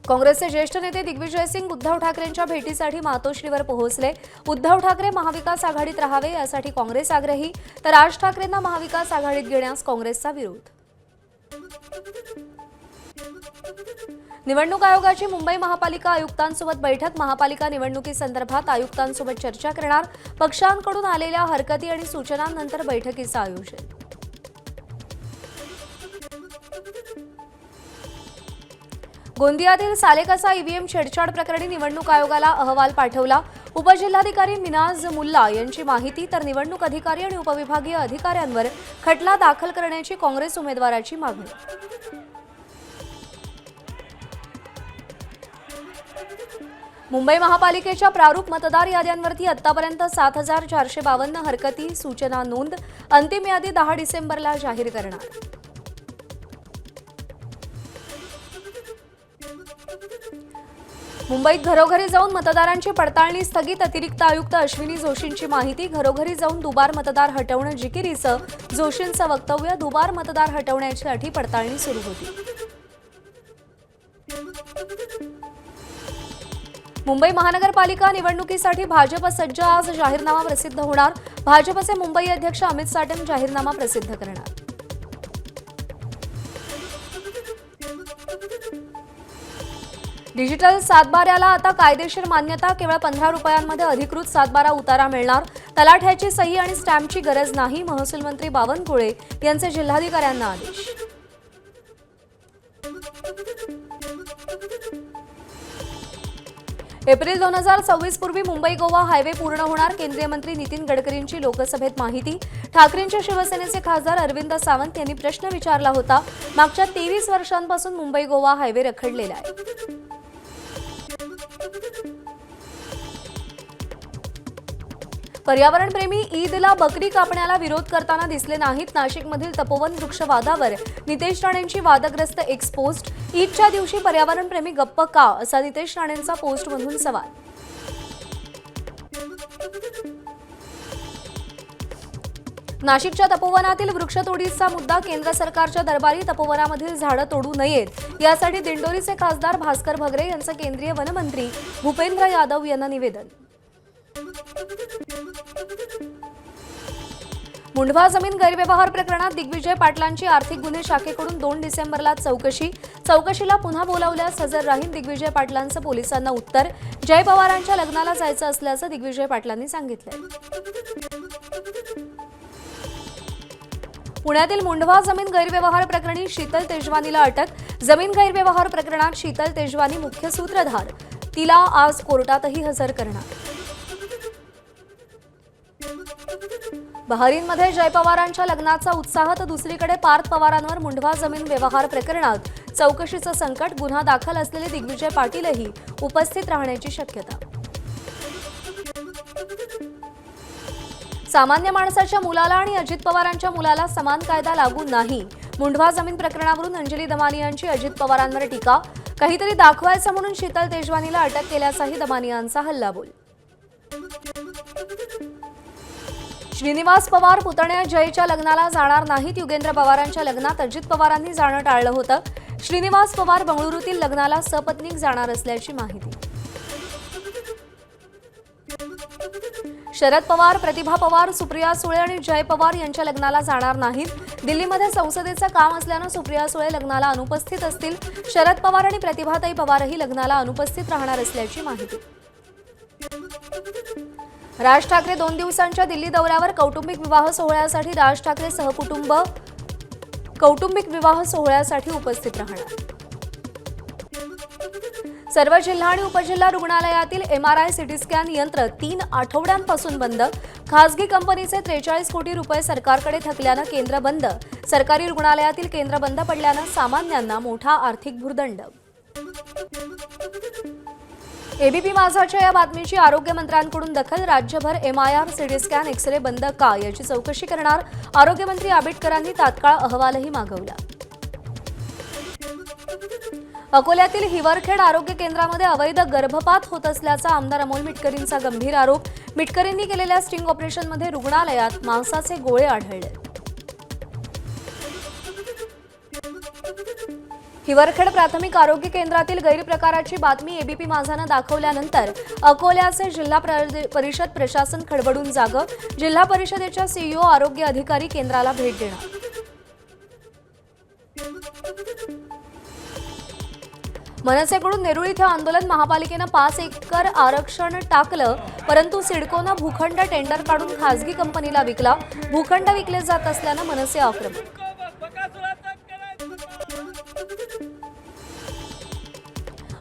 काँग्रेसचे ज्येष्ठ नेते दिग्विजय सिंग उद्धव ठाकरेंच्या भेटीसाठी मातोश्रीवर पोहोचले। उद्धव ठाकरे महाविकास आघाडीत राहावे यासाठी काँग्रेस आग्रही, तर राज ठाकरेंना महाविकास आघाडीत घेण्यास काँग्रेसचा विरोध। निवडणूक आयोगाची मुंबई महापालिका आयुक्तांसोबत बैठक। महापालिका निवडणुकीसंदर्भात आयुक्तांसोबत चर्चा करणार। पक्षांकडून आलेल्या हरकती आणि सूचनांनंतर बैठकीचं आयोजन। गोंदियातील सालेकसा ईव्हीएम छेडछाड प्रकरणी निवडणूक आयोगाला अहवाल पाठवला। उपजिल्हाधिकारी मिनाज मुल्ला यांची माहिती, तर निवडणूक अधिकारी आणि उपविभागीय अधिकाऱ्यांवर खटला दाखल करण्याची काँग्रेस उमेदवाराची मागणी। मुंबई महापालिकेच्या प्रारूप मतदार याद्यांवरती आतापर्यंत 7452 हरकती सूचना नोंद। अंतिम यादी 10 डिसेंबरला जाहीर करणार। मुंबईत घरोघरी जाऊन मतदारांची पडताळणी स्थगित। अतिरिक्त आयुक्त अश्विनी जोशींची माहिती, घरोघरी जाऊन दुबार मतदार हटवणं जिकिरीचं। जोशींचं वक्तव्य, दुबार मतदार हटवण्यासाठी पडताळणी सुरू होती। मुंबई महानगरपालिका निवडणुकीसाठी भाजप सज्ज, आज जाहीरनामा प्रसिद्ध होणार। भाजपचे मुंबई अध्यक्ष अमित साटम जाहीरनामा प्रसिद्ध करणार। डिजिटल सातबाऱ्याला आता कायदेशीर मान्यता, केवळ 15 रुपयांमध्ये अधिकृत सातबारा उतारा मिळणार। तलाठ्याची सही आणि स्टॅम्पची गरज नाही, महसूल मंत्री बावनकुळे यांचे जिल्हाधिकाऱ्यांना आदेश। एप्रिल 2026 पूर्वी मुंबई गोवा हायवे पूर्ण होणार। केंद्रीय मंत्री नितीन गडकरींची लोकसभेत माहिती। ठाकरेंच्या शिवसेनेचे खासदार अरविंद सावंत यांनी प्रश्न विचारला होता। मागच्या 23 वर्षांपासून मुंबई गोवा हायवे रखडलेला आहे। पर्यावरणप्रेमी ईदला बकरी कापण्याला विरोध करताना दिसले नाहीत। नाशिकमधील तपोवन वृक्ष वादावर नितेश राणेंची वादग्रस्त एक्स पोस्ट। ईदच्या दिवशी पर्यावरणप्रेमी गप्प का, असा नितेश राणेंचा पोस्टमधून सवाल। नाशिकच्या तपोवनातील वृक्षतोडीचा मुद्दा केंद्र सरकारच्या दरबारी। तपोवनामधील झाडं तोडू नयेत यासाठी दिंडोरीचे खासदार भास्कर भगरे यांचं केंद्रीय वनमंत्री भूपेंद्र यादव यांना निवेदन। मुंढवा जमीन गैरव्यवहार प्रकरणात दिग्विजय पाटलांची आर्थिक गुन्हे शाखेकडून 2 डिसेंबरला चौकशीला पुन्हा बोलावल्यास हजर राहीन दिग्विजय पाटलांचं पोलिसांना उत्तर। जय पवारांच्या लग्नाला जायचं असल्याचं दिग्विजय पाटलांनी सांगितलंय। पुण्यातील मुंढवा जमीन गैरव्यवहार प्रकरणी शीतल तेजवानीला अटक। जमीन गैरव्यवहार प्रकरणात शीतल तेजवानी मुख्य सूत्रधार, तिला आज कोर्टातही हजर करणार। बहरीनमध्ये जय पवारांच्या लग्नाचा उत्साह, तर दुसरीकडे पार्थ पवारांवर मुंढवा जमीन व्यवहार प्रकरणात चौकशीचं संकट। गुन्हा दाखल असलेले दिग्विजय पाटीलही उपस्थित राहण्याची शक्यता। सामान्य माणसाच्या मुलाला आणि अजित पवारांच्या मुलाला समान कायदा लागू नाही। मुंढवा जमीन प्रकरणावरून अंजली दमानियांची अजित पवारांवर टीका। काहीतरी दाखवायचं म्हणून शीतल तेजवानीला अटक केल्याचाही दमानियांचा हल्लाबोल। श्रीनिवास पवार पुतण्या जयच्या लग्नाला जाणार नाहीत। युगेंद्र पवारांच्या लग्नात अजित पवारांनी जाणं टाळलं होतं। श्रीनिवास पवार बंगळुरूतील लग्नाला सपत्नीक जाणार असल्याची माहिती। शरद पवार, प्रतिभा पवार, सुप्रिया सुळे आणि जय पवार यांच्या लग्नाला जाणार नाहीत। दिल्लीमध्ये संसदेचं काम असल्यानं सुप्रिया सुळे लग्नाला अनुपस्थित असतील। शरद पवार आणि प्रतिभाताई पवारही लग्नाला अनुपस्थित राहणार असल्याची माहिती। राज ठाकरे 2 दिवसांच्या दिल्ली दौऱ्यावर। कौटुंबिक विवाह सोहळ्यासाठी राज ठाकरे सहकुटुंब कौटुंबिक विवाह सोहळ्यासाठी उपस्थित राहणार। सर्व जिल्हा आणि उपजिल्हा रुग्णालयातील MRI सिटी स्कॅन यंत्र 3 आठवड्यांपासून बंद। खासगी कंपनीचे 43 कोटी रुपये सरकारकडे थकल्यानं केंद्र बंद। सरकारी रुग्णालयातील केंद्र बंद पडल्यानं सामान्यांना मोठा आर्थिक भुर्दंड। एबीपी माझाच्या या बातमीची आरोग्यमंत्र्यांकडून दखल। राज्यभर MIR सिटी स्कॅन एक्सरे बंद का, याची चौकशी करणार। आरोग्यमंत्री आबिटकरांनी तात्काळ अहवालही मागवला। अकोल्यातील हिवरखेड आरोग्य केंद्रामध्ये अवैध गर्भपात होत असल्याचा आमदार अमोल मिटकरींचा गंभीर आरोप। मिटकरींनी केलेल्या स्टिंग ऑपरेशनमध्ये रुग्णालयात मांसाचे गोळे आढळले। हिवरखेड प्राथमिक आरोग्य केंद्रातील गैरप्रकाराची बातमी एबीपी माझानं दाखवल्यानंतर अकोल्याचे जिल्हा परिषद प्रशासन खडबडून जागं. जिल्हा परिषदेच्या सीईओ आरोग्य अधिकारी केंद्राला भेट देणार. मनसेकडून नेरुळ इथे आंदोलन. महापालिकेनं 5 एकर आरक्षण टाकलं, परंतु सिडकोनं भूखंड टेंडर काढून खासगी कंपनीला विकला. भूखंड विकले जात असल्यानं मनसे आक्रमक.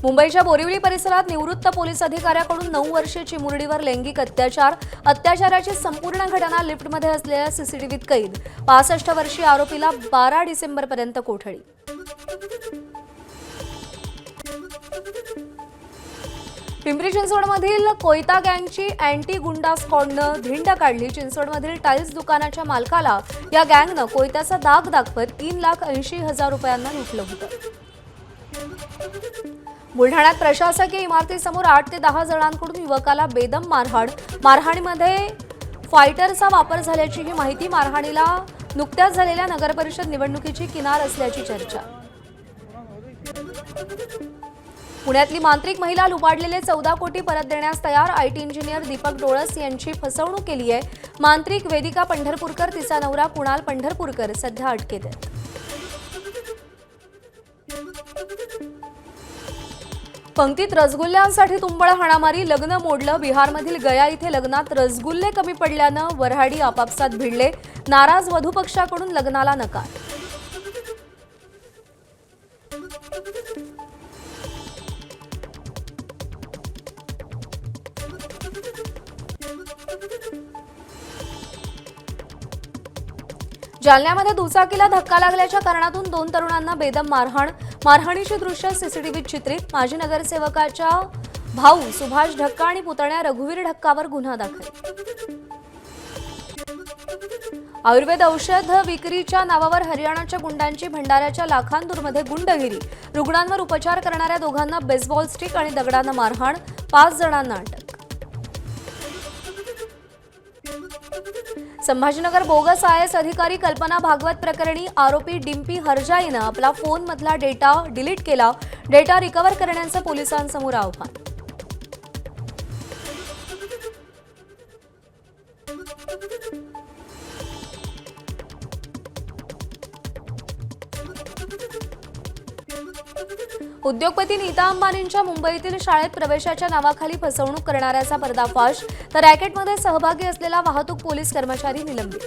मुंबईच्या बोरिवली परिसरात निवृत्त पोलीस अधिकाऱ्याकडून 9 वर्षीय चिमुरडीवर लैंगिक अत्याचार. अत्याचाराची संपूर्ण घटना लिफ्टमध्ये असलेल्या सीसीटीव्हीत कैद. 65 वर्षीय आरोपीला 12 डिसेंबरपर्यंत कोठडी. पिंपरी चिंचवडमधील कोयता गँगची अँटी गुंडा स्क्वॉडनं धिंड काढली. चिंचवडमधील टाईल्स दुकानाच्या मालकाला या गँगनं कोयत्याचा दाग दाखवत 3,80,000 रुपयांना लुटलं होतं. बुलढाण्यात प्रशासकीय इमारतीसमोर 8 ते 10 जणांकडून युवकाला बेदम मारहाण. मारहाणीमध्ये फायटरचा वापर झाल्याची ही माहिती. मारहाणीला नुकत्याच झालेल्या नगरपरिषद निवडणुकीची किनार असल्याची चर्चा. पुण्यातली मांत्रिक महिला लुबाडलेले 14 कोटी परत देण्यास तयार. आयटी इंजिनियर दीपक डोळस यांची फसवणूक केली आहे. मांत्रिक वेदिका पंढरपूरकर, तिचा नवरा कुणाल पंढरपूरकर सध्या अटकेत आहेत. पंक्तीत रसगुल्ल्यांसाठी तुंबळ हाणामारी. लग्न मोडलं. बिहारमधील गया इथे लग्नात रसगुल्ले कमी पडल्यानं वऱ्हाडी आपापसात भिडले. नाराज वधू पक्षाकडून लग्नाला नकार. जालन्यामध्ये दुचाकीला धक्का लागल्याच्या कारणातून 2 तरुणांना बेदम मारहाण. मारहाणीची दृश्य सीसीटीव्हीत चित्रित. माजी नगरसेवकाच्या भाऊ सुभाष ढक्का आणि पुतण्या रघुवीर ढक्कावर गुन्हा दाखल. आयुर्वेद औषध विक्रीच्या नावावर हरियाणाच्या गुंडांची भंडाऱ्याच्या लाखांदूरमध्ये गुंडगिरी. रुग्णांवर उपचार करणाऱ्या दोघांना बेसबॉल स्टिक आणि दगडानं मारहाण. 5 जणांना अटक. संभाजीनगर बोगस आयएस अधिकारी कल्पना भागवत प्रकरणी आरोपी डिम्पी हरजाईनं आपला फोनमधला डेटा डिलीट केला. डेटा रिकव्हर करण्याचं पोलिसांसमोर आव्हान. उद्योगपती नीता अंबानींच्या मुंबईतील शाळेत प्रवेशाच्या नावाखाली फसवणूक करणाऱ्याचा पर्दाफाश. तर रॅकेटमध्ये सहभागी असलेला वाहतूक पोलीस कर्मचारी निलंबित.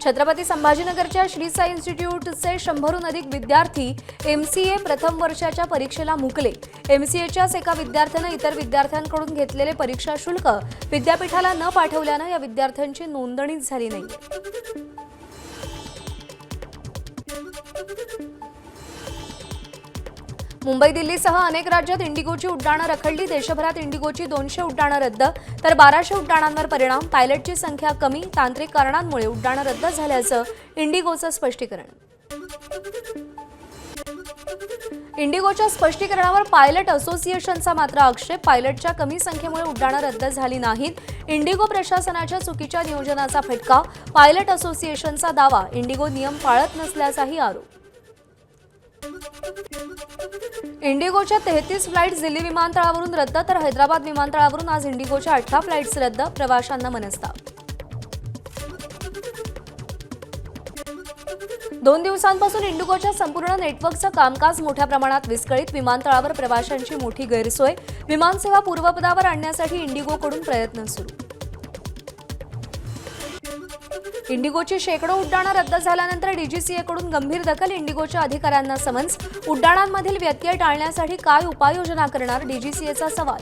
छत्रपती संभाजीनगरच्या श्री साई इन्स्टिट्यूटचे 100हून अधिक विद्यार्थी एमसीए प्रथम वर्षाच्या परीक्षेला मुकले. एमसीएच्याच एका विद्यार्थ्यानं इतर विद्यार्थ्यांकडून घेतलेले परीक्षा शुल्क विद्यापीठाला न पाठवल्यानं या विद्यार्थ्यांची नोंदणीच झाली नाही. मुंबई दिल्लीसह अनेक राज्यात इंडिगोची उड्डाणं रखडली. देशभरात इंडिगोची 200 उड्डाणं रद्द तर 1200 उड्डाणांवर परिणाम. पायलटची संख्या कमी. तांत्रिक कारणांमुळे उड्डाणं रद्द झाल्याचं इंडिगोचं स्पष्टीकरण. इंडिगोच्या स्पष्टीकरणावर पायलट असोसिएशनचा मात्र आक्षेप. पायलटच्या कमी संख्येमुळे उड्डाणं रद्द झाली नाहीत. इंडिगो प्रशासनाच्या चुकीच्या नियोजनाचा फटका. पायलट असोसिएशनचा दावा. इंडिगो नियम पाळत नसल्याचाही आरोप. इंडिगोच्या 33 फ्लाईट्स दिल्ली विमानतळावरून रद्द तर हैदराबाद विमानतळावरून आज इंडिगोच्या 18 फ्लाईट्स रद्द. प्रवाशांना मनस्ताप. 2 दिवसांपासून इंडिगोच्या संपूर्ण नेटवर्कचं कामकाज मोठ्या प्रमाणात विस्कळीत. विमानतळावर प्रवाशांची मोठी गैरसोय. विमानसेवा पूर्वपदावर आणण्यासाठी इंडिगोकडून प्रयत्न सुरू. इंडिगोची शेकडो उड्डाणं रद्द झाल्यानंतर डीजीसीएकडून गंभीर दखल. इंडिगोच्या अधिकाऱ्यांना समन्स. उड्डाणांमधील व्यत्यय टाळण्यासाठी काय उपाययोजना करणार, डीजीसीएचा सवाल.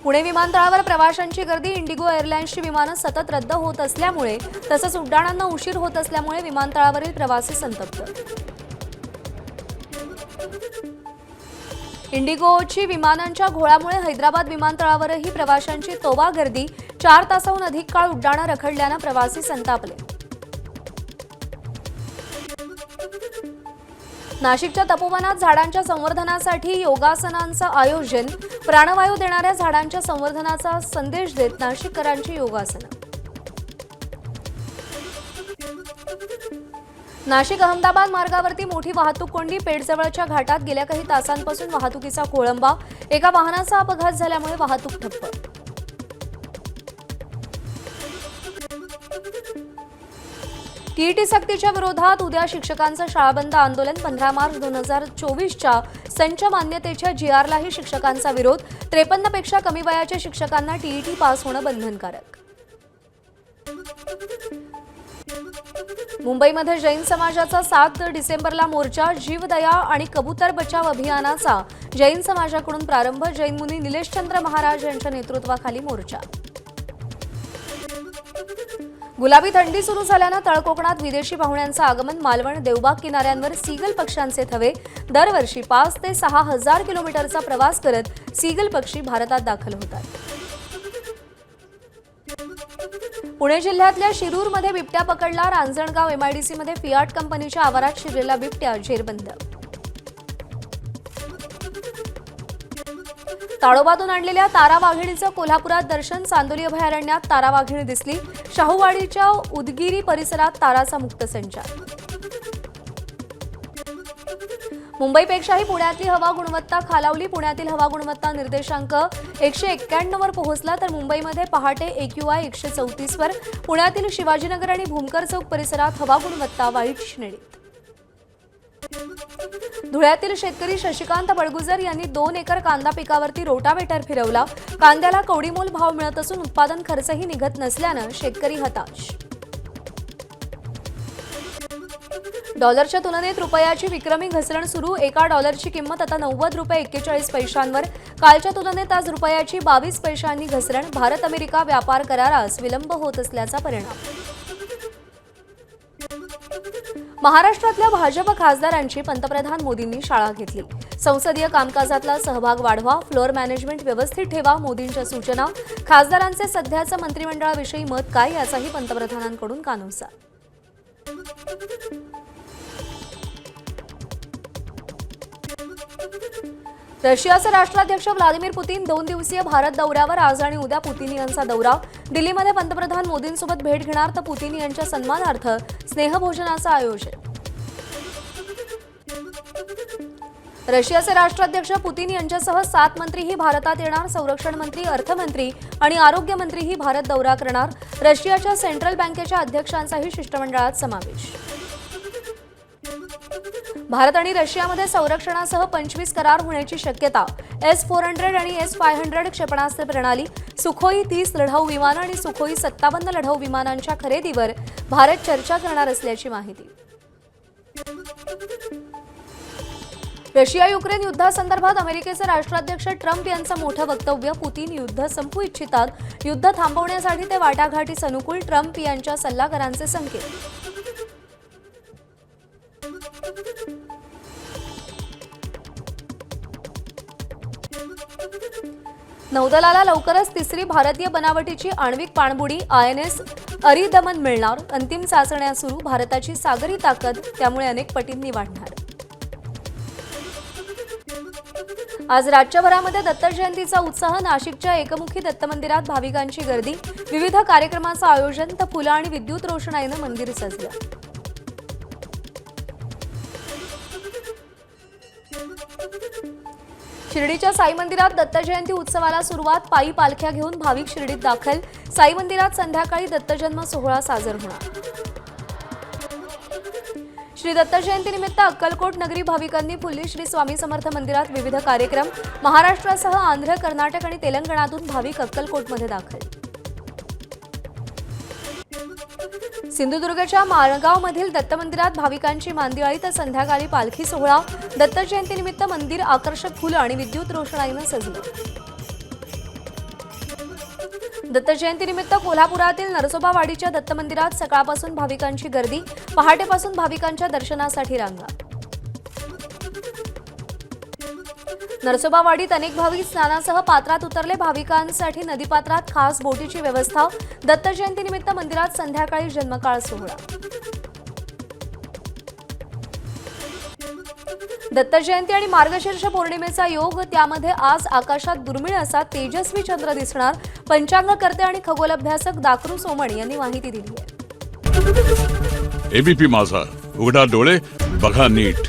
पुणे विमानतळावर प्रवाशांची गर्दी. इंडिगो एअरलाइन्सची विमानं सतत रद्द होत असल्यामुळे तसंच उड्डाणांना उशीर होत असल्यामुळे विमानतळावरील प्रवासी संतप्त. इंडिगोची विमानांच्या घोळामुळे हैदराबाद विमानतळावरही प्रवाशांची तोबा गर्दी. 4 तासाहून अधिक काळ उड्डाणं रखडल्यानं प्रवासी संतापले. नाशिकच्या तपोवनात झाडांच्या संवर्धनासाठी योगासनांचं आयोजन. प्राणवायू देणाऱ्या झाडांच्या संवर्धनाचा संदेश देत नाशिककरांची योगासनं. नाशिक अहमदाबाद मार्गावरती मोठी वाहतूक कोंडी. पेठजवळच्या घाटात गेल्या काही तासांपासून वाहतुकीचा खोळंबा. एका वाहनाचा अपघात झाल्यामुळे वाहतूक ठप्प. टीईटी सक्तीच्या विरोधात उद्या शिक्षकांचं शाळाबंद आंदोलन. 15 मार्च 2024च्या संच मान्यतेच्या जीआरलाही शिक्षकांचा विरोध. 53 पेक्षा कमी वयाच्या शिक्षकांना टीईटी पास होणं बंधनकारक. मुंबईमध्ये जैन समाजाचा 7 डिसेंबरला मोर्चा. जीवदया आणि कबूतर बचाव अभियानाचा जैन समाजाकडून प्रारंभ. जैन मुनी निलेशचंद्र महाराज यांच्या नेतृत्वाखाली मोर्चा. गुलाबी थंडी सुरू झाल्यानं तळकोकणात विदेशी पाहुण्यांचं आगमन. मालवण देवबाग किनाऱ्यांवर सीगल पक्ष्यांचे थवे. दरवर्षी 5 ते 6 हजार किलोमीटरचा प्रवास करत सीगल पक्षी भारतात दाखल होतात. पुणे जिल्ह्यातल्या शिरूरमध्ये बिबट्या पकडला. रांजणगाव एमआयडीसीमध्ये फियाट कंपनीच्या आवारात शिरलेला बिबट्या जेरबंद. ताडोबातून आणलेल्या तारा वाघिणीचं कोल्हापुरात दर्शन. चांदोली अभयारण्यात तारा वाघिणी दिसली. शाहूवाडीच्या उदगिरी परिसरात ताराचा मुक्त संचार. मुंबईपेक्षाही पुण्यातली हवा गुणवत्ता खालावली. पुण्यातील हवा गुणवत्ता निर्देशांक 191 वर पोहोचला तर मुंबईमध्ये पहाटे AQI 134 वर. पुण्यातील शिवाजीनगर आणि भूमकर चौक परिसरात हवा गुणवत्ता वाईट श्रेणीत. धुळ्यातील शेतकरी शशिकांत बळगुजर यांनी 2 एकर कांदा पिकावरती रोटावेटर फिरवला. कांद्याला कवडीमोल भाव मिळत असून उत्पादन खर्चही निघत नसल्यानं शेतकरी हताश. डॉलरच्या तुलनेत रुपयाची विक्रमी घसरण सुरू. एका डॉलरची किंमत आता 90 रुपये 41 पैशांवर. कालच्या तुलनेत आज रुपयाची 22 पैशांनी घसरण. भारत अमेरिका व्यापार करारास विलंब होत असल्याचा परिणाम. महाराष्ट्रातल्या भाजप खासदारांची पंतप्रधान मोदींनी शाळा घेतली. संसदीय कामकाजातला सहभाग वाढवा. फ्लोअर मॅनेजमेंट व्यवस्थित ठेवा. मोदींच्या सूचना. खासदारांचे सध्याचं मंत्रिमंडळाविषयी मत काय याचाही पंतप्रधानांकडून कानोसा. रशियाचे राष्ट्राध्यक्ष व्लादिमीर पुतीन 2 दिवसीय भारत दौऱ्यावर. आज आणि उद्या पुतीन यांचा दौरा. दिल्लीमध्ये पंतप्रधान मोदींसोबत भेट घेणार तर पुतीन यांच्या सन्मानार्थ स्नेहभोजनाचं आयोजन. रशियाचे राष्ट्राध्यक्ष पुतीन यांच्यासह 7 मंत्रीही भारतात येणार. संरक्षण मंत्री, अर्थमंत्री आणि आरोग्य मंत्रीही भारत दौरा करणार. रशियाच्या सेंट्रल बँकेच्या अध्यक्षांचाही शिष्टमंडळात समावेश. भारत आणि रशियामध्ये संरक्षणासह 25 करार होण्याची शक्यता. S-400 आणि S-500 क्षेपणास्त्र प्रणाली, सुखोई 30 लढाऊ विमानं आणि सुखोई 57 लढाऊ विमानांच्या खरेदीवर भारत चर्चा करणार असल्याची माहिती. रशिया युक्रेन युद्धासंदर्भात अमेरिकेचे राष्ट्राध्यक्ष ट्रम्प यांचं मोठं वक्तव्य. पुतीन युद्ध संपवू इच्छितात. युद्ध थांबवण्यासाठी ते वाटाघाटीस अनुकूल. ट्रम्प यांच्या सल्लागारांचे संकेत. नौदलाला लवकरच 3री भारतीय बनावटीची आण्विक पाणबुडी INS अरिदमन मिळणार. अंतिम चाचण्या सुरू. भारताची सागरी ताकद त्यामुळे अनेक पटींनी वाढणार. आज राज्यभरामध्ये दत्त जयंतीचा उत्साह. नाशिकच्या एकमुखी दत्त मंदिरात भाविकांची गर्दी. विविध कार्यक्रमांचं आयोजन तर फुलं आणि विद्युत रोषणाईनं मंदिर सजलं. शिर्डीच्या साई मंदिरात दत्त जयंती उत्सवाला सुरुवात. पायी पालख्या घेऊन भाविक शिर्डीत दाखल. साई मंदिरात संध्याकाळी दत्तजन्म सोहळा साजर होणार. श्री दत्त जयंतीनिमित्त अक्कलकोट नगरी भाविकांनी फुलली. श्री स्वामी समर्थ मंदिरात विविध कार्यक्रम. महाराष्ट्रासह आंध्र, कर्नाटक आणि तेलंगणातून भाविक अक्कलकोटमध्ये दाखल. सिंधुदुर्गच्या माळगावमधील दत्त मंदिरात भाविकांची मांदियाळी तर संध्याकाळी पालखी सोहळा. दत्त जयंतीनिमित्त मंदिर आकर्षक फुलं आणि विद्युत रोषणाईनं सजलं. दत्त जयंतीनिमित्त कोल्हापुरातील नरसोबावाडीच्या दत्त मंदिरात सकाळपासून भाविकांची गर्दी. पहाटेपासून भाविकांच्या दर्शनासाठी रांगा. नरसोबावाडीत अनेक भाविक स्नानासह पात्रात उतरले. भाविकांसाठी नदीपात्रात खास बोटीची व्यवस्था. दत्त जयंतीनिमित्त मंदिरात संध्याकाळी जन्मकाळ सोहळा. दत्त जयंती आणि मार्गशीर्ष पौर्णिमेचा योग. त्यामध्ये आज आकाशात दुर्मिळ असा तेजस्वी चंद्र दिसणार. पंचांगकर्ते आणि खगोल अभ्यासक दाकरू सोमण यांनी माहिती दिली आहे. एबीपी माझा, उघडा डोळे, बघा नीट.